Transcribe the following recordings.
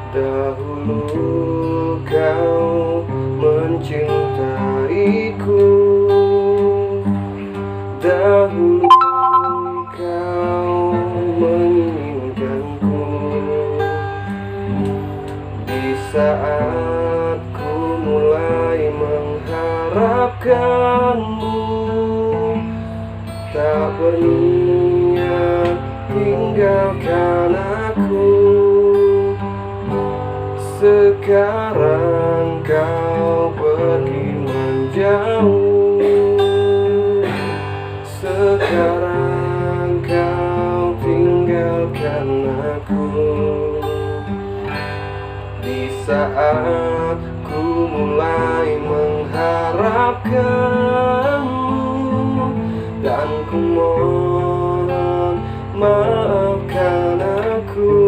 Dahulu kau mencintaiku, dahulu kau menginginkanku. Di saat ku mulai mengharapkanmu, tak berniat tinggalkan aku. Sekarang kau pergi menjauh, sekarang kau tinggalkan aku. Di saat ku mulai mengharapkanmu, dan ku mohon maafkan aku.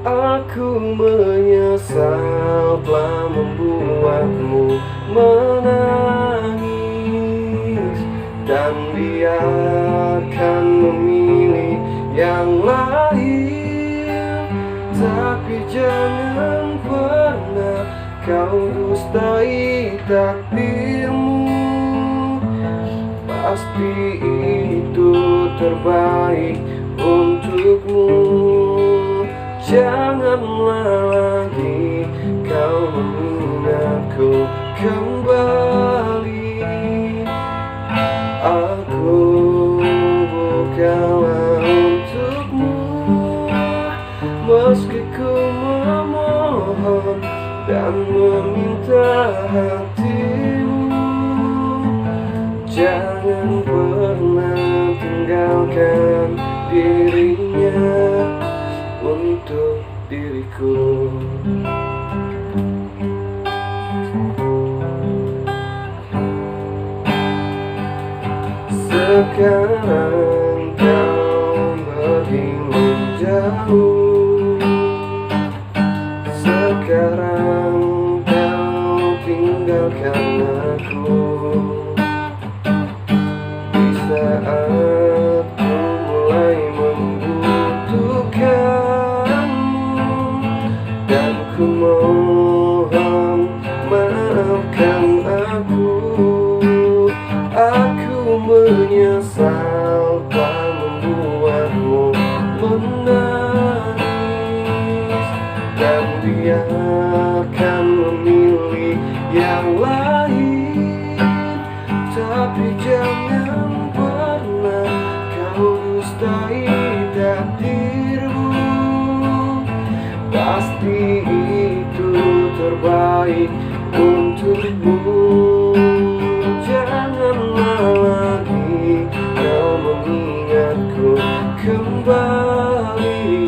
Aku menyesal telah membuatmu menangis, dan biarkan memilih yang lain. Tapi jangan pernah kau dustai takdirmu. Pasti itu terbaik untukmu. Janganlah lagi kau mengingatku kembali. Aku bukanlah untukmu, meski ku memohon dan meminta hatimu. Jangan pernah tinggalkan dirinya untuk diriku. Sekarang kau pergi menjauh, sekarang kau tinggalkan aku. Di saat ku mulai membutuhkanmu, dan ku mohon maafkan aku. Aku menyesal telah membuatmu menangis, dan biarkan memilih yang lain. Tapi jangan pernah kau dustai takdirmu. Pasti itu terbaik untukmu. Janganlah lagi kau mengingatku kembali.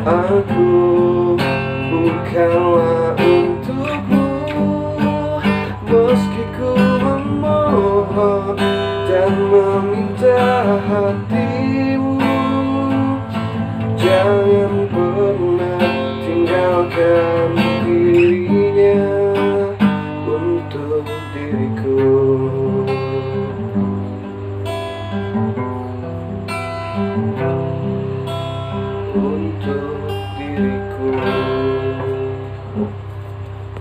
Aku bukanlah untukmu, meski ku memohon dan meminta hatimu. Jangan pernah tinggalkan dirinya untuk diriku. Untuk diriku.